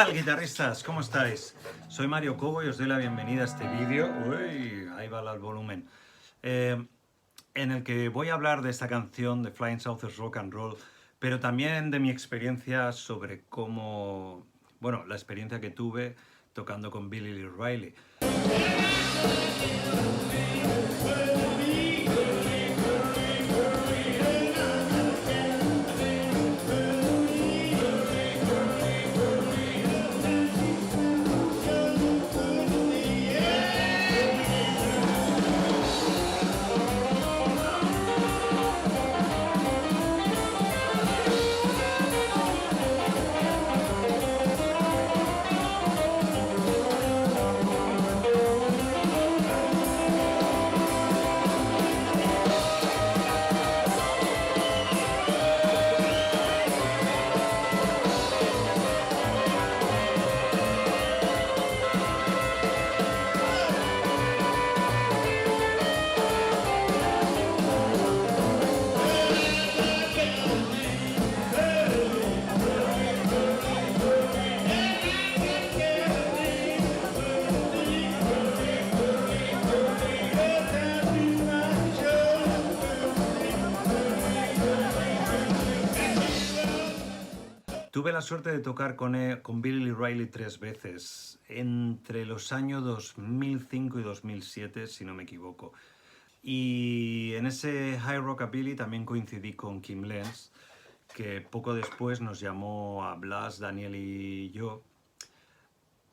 tal, guitarristas? ¿Cómo estáis? Soy Mario Cobo y os doy la bienvenida a este vídeo. Uy, ahí va el volumen. En el que voy a hablar de esta canción de Flying Saucers Rock and Roll, pero también de mi experiencia sobre cómo, bueno, la experiencia que tuve tocando con Billy Lee Riley. Tuve la suerte de tocar con Billy Lee Riley 3 veces, entre los años 2005 y 2007, si no me equivoco. Y en ese High Rockabilly también coincidí con Kim Lenz, que poco después nos llamó a Blas, Daniel y yo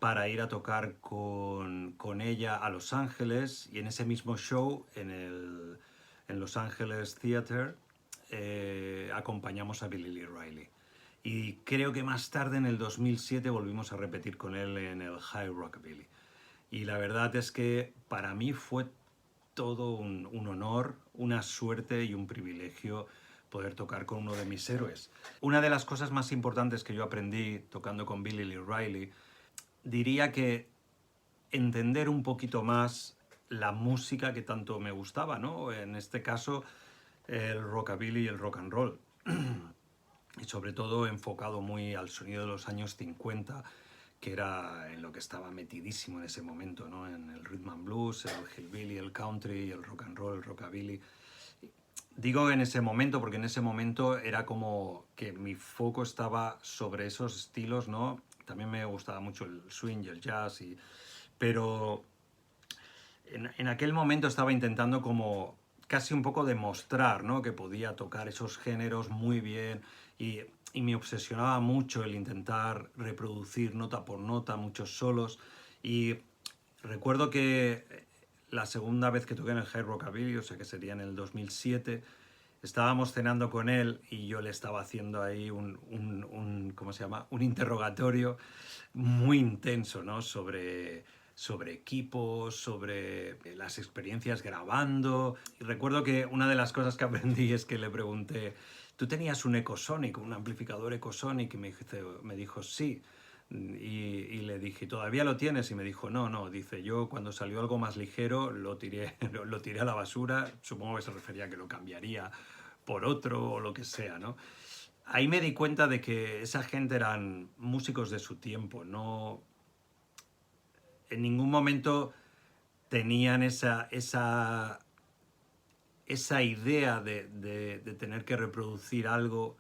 para ir a tocar con ella a Los Ángeles, y en ese mismo show, en Los Ángeles Theater, acompañamos a Billy Lee Riley. Y creo que más tarde, en el 2007, volvimos a repetir con él en el High Rockabilly. Y la verdad es que para mí fue todo un honor, una suerte y un privilegio poder tocar con uno de mis héroes. Una de las cosas más importantes que yo aprendí tocando con Billy Lee Riley, diría que entender un poquito más la música que tanto me gustaba, ¿no? En este caso, el rockabilly y el rock and roll. Y sobre todo enfocado muy al sonido de los años 50, que era en lo que estaba metidísimo en ese momento, ¿no? En el rhythm and blues, el hillbilly, el country, el rock and roll, el rockabilly. Digo en ese momento porque en ese momento era como que mi foco estaba sobre esos estilos, ¿no? También me gustaba mucho el swing y el jazz, pero en aquel momento estaba intentando como casi un poco demostrar, ¿no? Que podía tocar esos géneros muy bien, y me obsesionaba mucho el intentar reproducir nota por nota muchos solos. Y recuerdo que la segunda vez que toqué en el High Rockabilly, o sea que sería en el 2007, estábamos cenando con él y yo le estaba haciendo ahí ¿cómo se llama? Un interrogatorio muy intenso, ¿no? Sobre equipos, sobre las experiencias grabando. Y recuerdo que una de las cosas que aprendí es que le pregunté, ¿tú tenías un Ecosonic, un amplificador Ecosonic? Y me dijo, sí. Y le dije, ¿todavía lo tienes? Y me dijo, no, no. Dice, yo cuando salió algo más ligero lo tiré, lo tiré a la basura. Supongo que se refería a que lo cambiaría por otro o lo que sea, ¿no? Ahí me di cuenta de que esa gente eran músicos de su tiempo, no, en ningún momento tenían esa idea de tener que reproducir algo,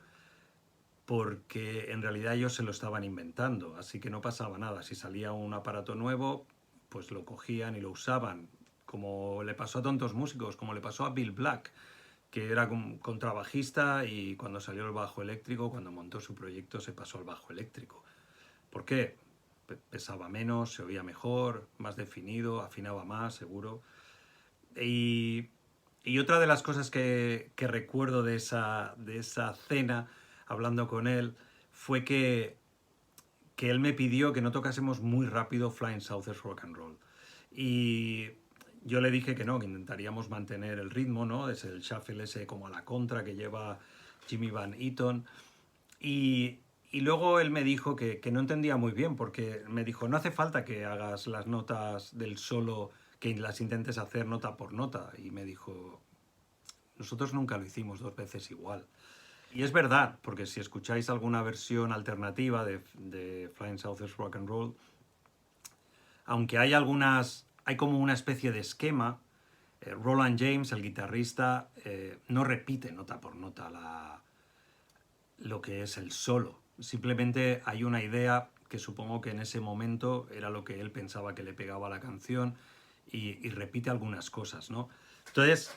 porque en realidad ellos se lo estaban inventando, así que no pasaba nada. Si salía un aparato nuevo, pues lo cogían y lo usaban, como le pasó a tantos músicos, como le pasó a Bill Black, que era contrabajista, y cuando salió el bajo eléctrico, cuando montó su proyecto, se pasó al bajo eléctrico. ¿Por qué? Pesaba menos, se oía mejor, más definido, afinaba más, seguro. Y, y otra de las cosas que recuerdo de esa cena, hablando con él, fue que él me pidió que no tocásemos muy rápido Flying Saucers Rock and Roll. Y yo le dije que no, que intentaríamos mantener el ritmo, ¿no? Es el shuffle ese como a la contra que lleva Jimmy Van Eaton. Y luego él me dijo que no entendía muy bien, porque me dijo, no hace falta que hagas las notas del solo, que las intentes hacer nota por nota. Y me dijo, nosotros nunca lo hicimos dos veces igual. Y es verdad, porque si escucháis alguna versión alternativa de Flying Southwest Rock and Roll, aunque hay como una especie de esquema, Roland James, el guitarrista, no repite nota por nota lo que es el solo. Simplemente hay una idea que supongo que en ese momento era lo que él pensaba que le pegaba a la canción y repite algunas cosas, ¿no? Entonces,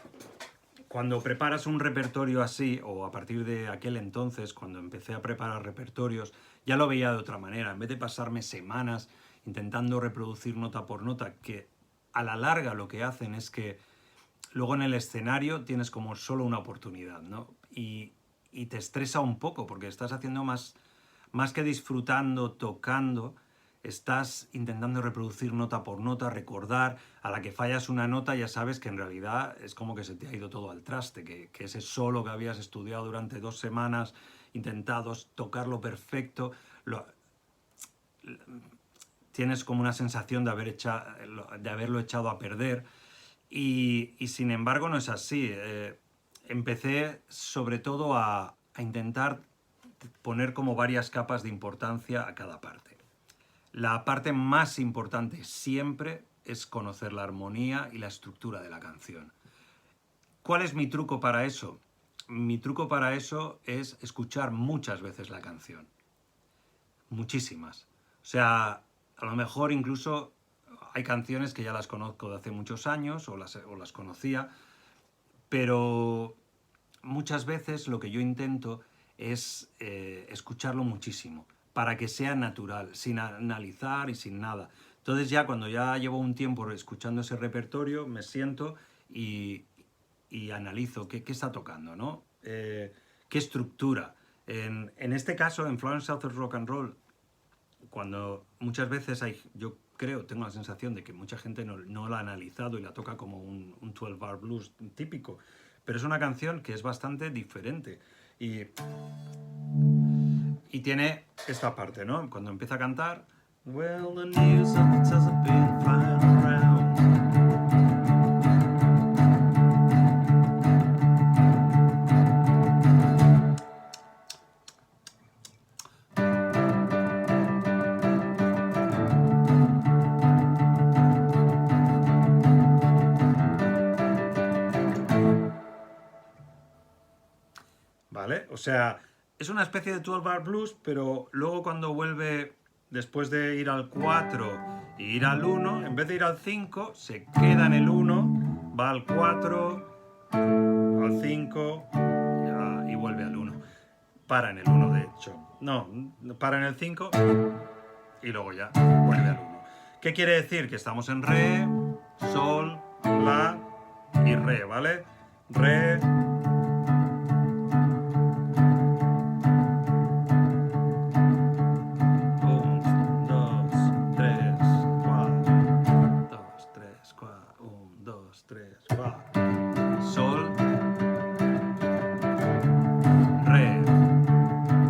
cuando preparas un repertorio así, o a partir de aquel entonces, cuando empecé a preparar repertorios, ya lo veía de otra manera. En vez de pasarme semanas intentando reproducir nota por nota, que a la larga lo que hacen es que luego en el escenario tienes como solo una oportunidad, ¿no? Y te estresa un poco, porque estás haciendo más que disfrutando, tocando, estás intentando reproducir nota por nota, recordar, a la que fallas una nota ya sabes que en realidad es como que se te ha ido todo al traste, que ese solo que habías estudiado durante 2 semanas, intentado tocarlo perfecto, tienes como una sensación de haberlo echado a perder y sin embargo no es así. Empecé sobre todo a intentar poner como varias capas de importancia a cada parte. La parte más importante siempre es conocer la armonía y la estructura de la canción. ¿Cuál es mi truco para eso? Mi truco para eso es escuchar muchas veces la canción. Muchísimas. O sea, a lo mejor incluso hay canciones que ya las conozco de hace muchos años o las conocía, pero muchas veces lo que yo intento es escucharlo muchísimo, para que sea natural, sin analizar y sin nada. Entonces ya cuando ya llevo un tiempo escuchando ese repertorio, me siento y, y analizo qué está tocando, ¿no? ¿Qué estructura? En este caso, en Florence Southwest Rock and Roll, cuando muchas veces yo creo, tengo la sensación de que mucha gente no la ha analizado y la toca como un 12-bar blues típico, pero es una canción que es bastante diferente y tiene esta parte, ¿no? Cuando empieza a cantar, well, the news of it has been flying around. ¿Vale? O sea, es una especie de 12-bar blues, pero luego cuando vuelve, después de ir al 4 y ir al 1, en vez de ir al 5, se queda en el 1, va al 4, al 5 y vuelve al 1. Para en el 1, de hecho. No, para en el 5 y luego ya vuelve al 1. ¿Qué quiere decir? Que estamos en re, sol, la y re, ¿vale? Re, sol, re.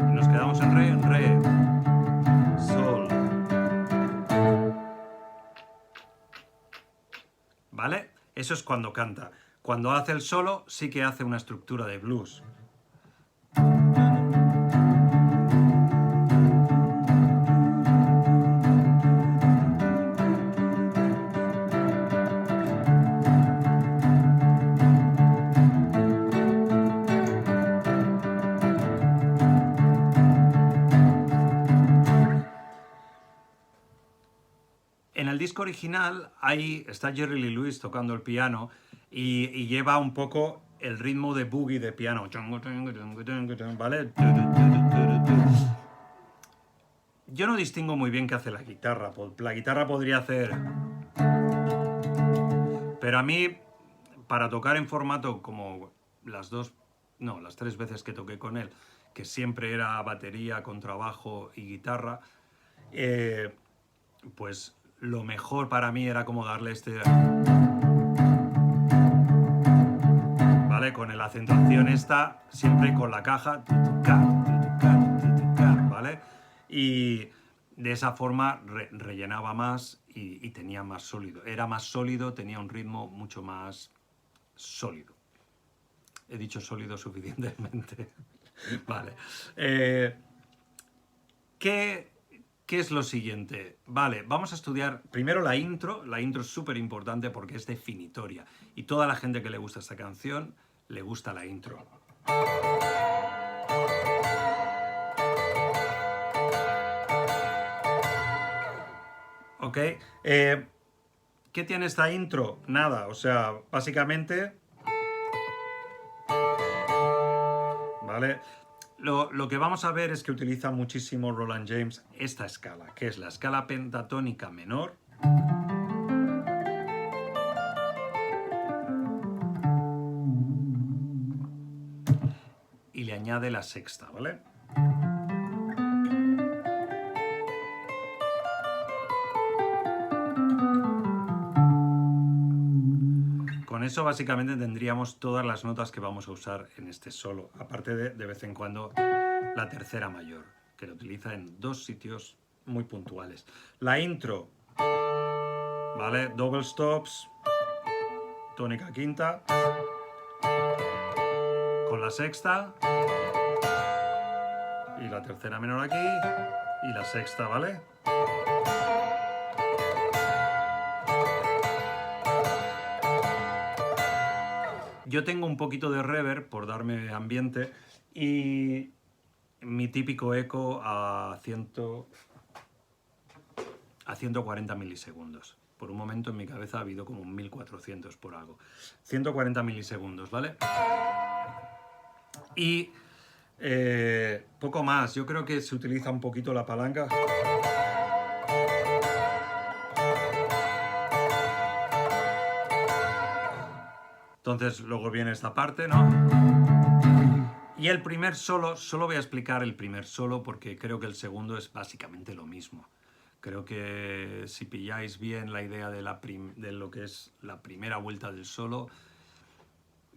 Y nos quedamos en re, sol. ¿Vale? Eso es cuando canta. Cuando hace el solo, sí que hace una estructura de blues. En el disco original está Jerry Lee Lewis tocando el piano y lleva un poco el ritmo de boogie de piano, ¿vale? Yo no distingo muy bien qué hace la guitarra. La guitarra podría hacer... Pero a mí, para tocar en formato como las 3 veces que toqué con él, que siempre era batería, contrabajo y guitarra, pues lo mejor para mí era como darle ¿vale? Con la acentuación esta, siempre con la caja, ¿vale? Y de esa forma rellenaba más y tenía más sólido. Era más sólido, tenía un ritmo mucho más sólido. He dicho sólido suficientemente. Vale. ¿Qué es lo siguiente? Vale, vamos a estudiar primero la intro. La intro es súper importante porque es definitoria. Y toda la gente que le gusta esta canción, le gusta la intro. ¿Ok? ¿Qué tiene esta intro? Nada, o sea, básicamente... ¿Vale? Lo que vamos a ver es que utiliza muchísimo Roland James esta escala, que es la escala pentatónica menor. Y le añade la sexta, ¿vale? Con eso básicamente tendríamos todas las notas que vamos a usar en este solo, aparte de vez en cuando la tercera mayor, que lo utiliza en dos sitios muy puntuales. La intro, ¿vale? Double stops, tónica quinta, con la sexta, y la tercera menor aquí, y la sexta, ¿vale? Yo tengo un poquito de reverb por darme ambiente y mi típico eco a 140 milisegundos. Por un momento en mi cabeza ha habido como un 1400 por algo. 140 milisegundos, ¿vale? Y poco más. Yo creo que se utiliza un poquito la palanca. Entonces luego viene esta parte, ¿no? Y el primer solo voy a explicar el primer solo porque creo que el segundo es básicamente lo mismo. Creo que si pilláis bien la idea de lo que es la primera vuelta del solo,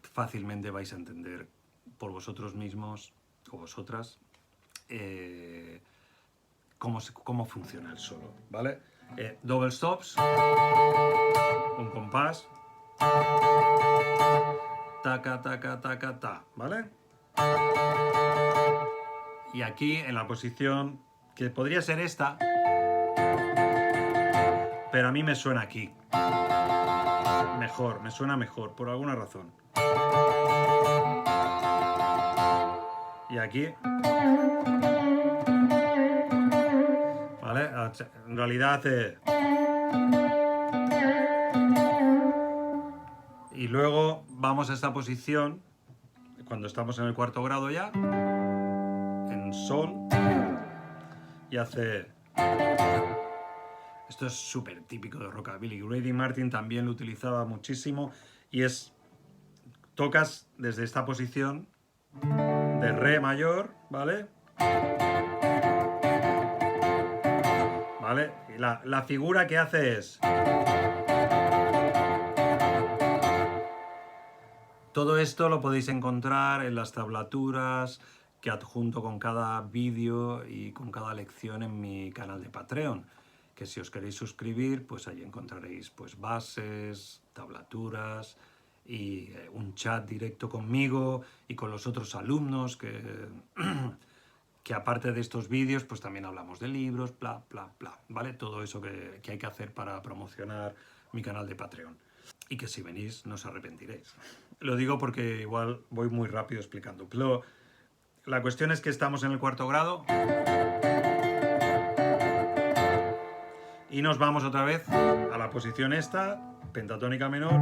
fácilmente vais a entender por vosotros mismos o vosotras cómo funciona el solo, ¿vale? Double stops, un compás, taca, taca, taca, ta, ¿vale? Y aquí en la posición que podría ser esta, pero a mí me suena aquí. Mejor, me suena mejor, por alguna razón. Y aquí... ¿Vale? En realidad hace... Y luego vamos a esta posición, cuando estamos en el cuarto grado ya, en sol, y hace... Esto es súper típico de rockabilly. Grady Martin también lo utilizaba muchísimo y es... Tocas desde esta posición de re mayor, ¿vale? ¿Vale? Y la figura que hace es... Todo esto lo podéis encontrar en las tablaturas que adjunto con cada vídeo y con cada lección en mi canal de Patreon. Que si os queréis suscribir, pues ahí encontraréis pues bases, tablaturas y un chat directo conmigo y con los otros alumnos que aparte de estos vídeos, pues también hablamos de libros, bla, bla, bla, ¿vale? Todo eso que hay que hacer para promocionar mi canal de Patreon. Y que si venís no os arrepentiréis. Lo digo porque igual voy muy rápido explicando. Pero la cuestión es que estamos en el cuarto grado. Y nos vamos otra vez a la posición esta, pentatónica menor.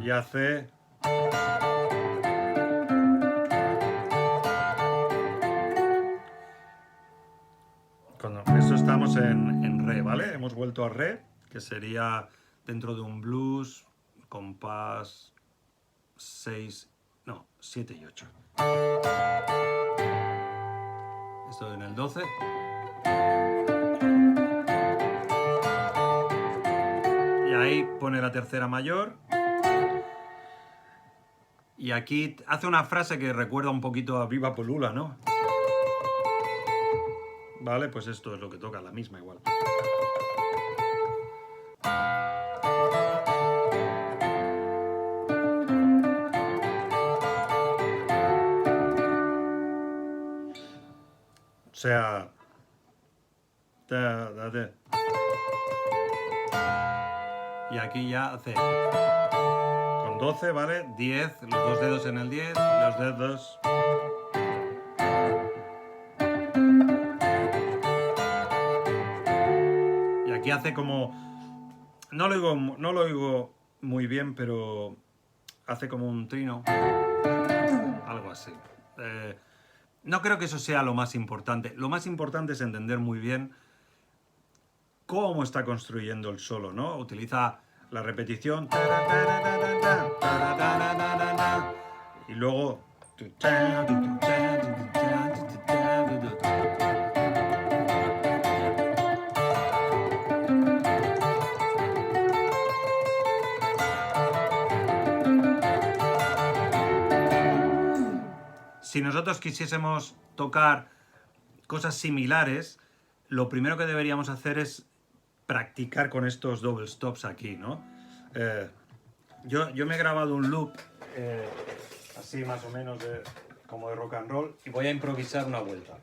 Y hace... Eso estamos en re, ¿vale? Hemos vuelto a re, que sería dentro de un blues, compás 6, no, 7 y 8. Esto en el 12. Y ahí pone la tercera mayor. Y aquí hace una frase que recuerda un poquito a Viva Polula, ¿no? Vale, pues esto es lo que toca, la misma igual. sea, y aquí ya hace con 12, ¿vale? 10, los dos dedos en el 10, los dedos. Y aquí hace como, no lo oigo muy bien, pero hace como un trino, algo así. No creo que eso sea lo más importante. Lo más importante es entender muy bien cómo está construyendo el solo, ¿no? Utiliza la repetición y luego si nosotros quisiésemos tocar cosas similares, lo primero que deberíamos hacer es practicar con estos double stops aquí, ¿no? Yo me he grabado un loop así más o menos como de rock and roll y voy a improvisar una vuelta.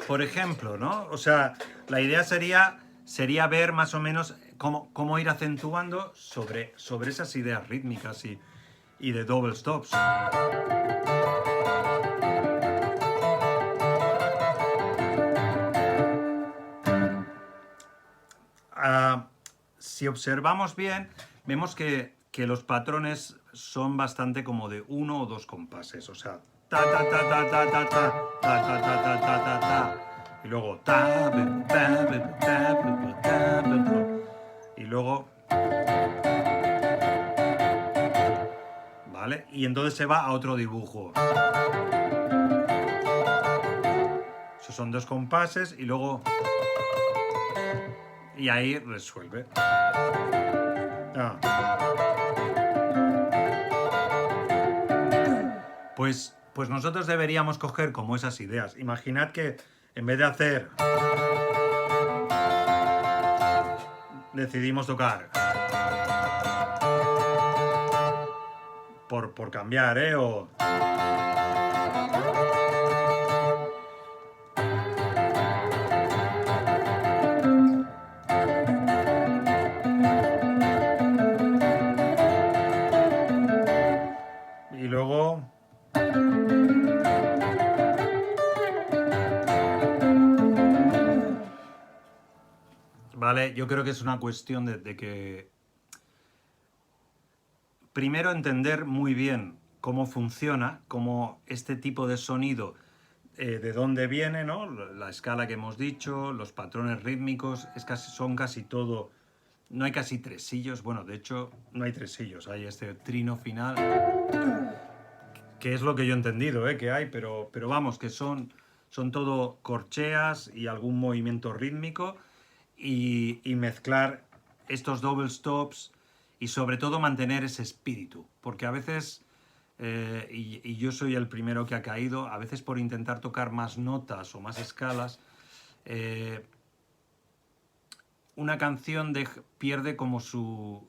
Por ejemplo, ¿no? O sea, la idea sería ver más o menos cómo ir acentuando sobre esas ideas rítmicas y de double stops. Si observamos bien, vemos que los patrones son bastante como de uno o dos compases, o sea, ta ta ta ta ta ta ta ta ta ta ta ta ta ta y luego ta y luego, ¿vale? Y entonces se va a otro dibujo. Esos son dos compases y luego y ahí resuelve. Pues nosotros deberíamos coger como esas ideas. Imaginad que en vez de hacer, decidimos tocar por cambiar, ¿eh? Y luego vale, yo creo que es una cuestión de que primero entender muy bien cómo funciona, cómo este tipo de sonido, de dónde viene, ¿no? La escala que hemos dicho, los patrones rítmicos, son casi todo. No hay casi tresillos, bueno, de hecho no hay tresillos, hay este trino final, que es lo que yo he entendido, que hay, pero vamos, que son todo corcheas y algún movimiento rítmico y mezclar estos double stops y sobre todo mantener ese espíritu, porque a veces, y yo soy el primero que ha caído, a veces por intentar tocar más notas o más escalas, una canción pierde como su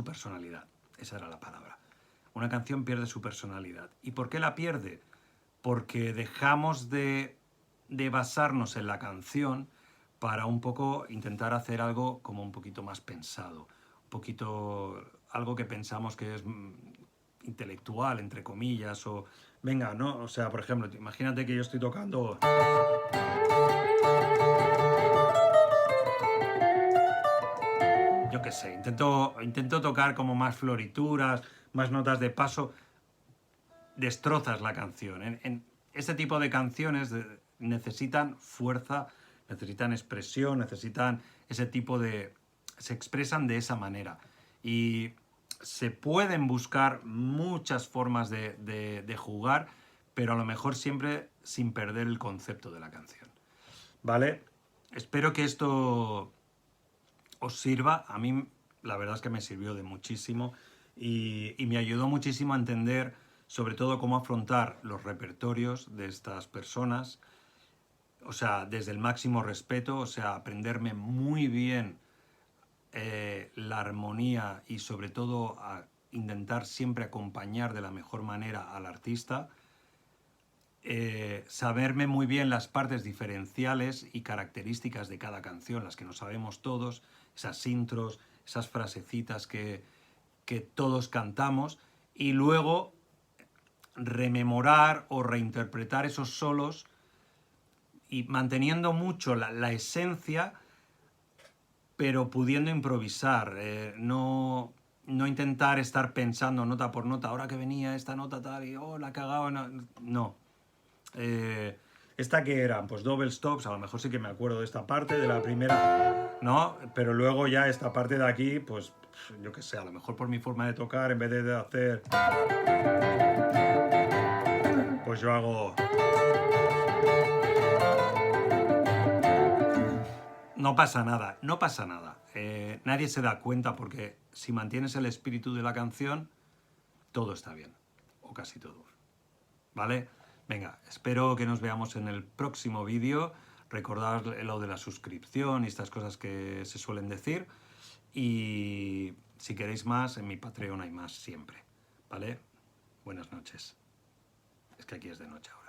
personalidad, esa era la palabra. Una canción pierde su personalidad. ¿Y por qué la pierde? Porque dejamos de basarnos en la canción para un poco intentar hacer algo como un poquito más pensado, un poquito algo que pensamos que es intelectual, entre comillas, o venga, ¿no? O sea, por ejemplo, imagínate que yo estoy tocando. Yo qué sé, intento tocar como más florituras, más notas de paso, destrozas la canción. En este tipo de canciones necesitan fuerza, necesitan expresión, necesitan ese tipo de. Se expresan de esa manera. Y se pueden buscar muchas formas de jugar, pero a lo mejor siempre sin perder el concepto de la canción. ¿Vale? Espero que esto os sirva. A mí la verdad es que me sirvió de muchísimo y me ayudó muchísimo a entender sobre todo cómo afrontar los repertorios de estas personas, o sea, desde el máximo respeto, o sea, aprenderme muy bien la armonía y sobre todo a intentar siempre acompañar de la mejor manera al artista, saberme muy bien las partes diferenciales y características de cada canción, las que no sabemos todos, esas intros, esas frasecitas que todos cantamos, y luego rememorar o reinterpretar esos solos y manteniendo mucho la esencia, pero pudiendo improvisar, no intentar estar pensando nota por nota, ahora que venía esta nota tal y oh, la he cagado, no. ¿Esta que eran? Pues double stops, a lo mejor sí que me acuerdo de esta parte, de la primera, ¿no? Pero luego ya esta parte de aquí, pues yo qué sé, a lo mejor por mi forma de tocar, en vez de hacer, pues yo hago... No pasa nada, no pasa nada. Nadie se da cuenta porque si mantienes el espíritu de la canción, todo está bien, o casi todo. ¿Vale? Venga, espero que nos veamos en el próximo vídeo. Recordad lo de la suscripción y estas cosas que se suelen decir. Y si queréis más, en mi Patreon hay más siempre. ¿Vale? Buenas noches. Es que aquí es de noche ahora.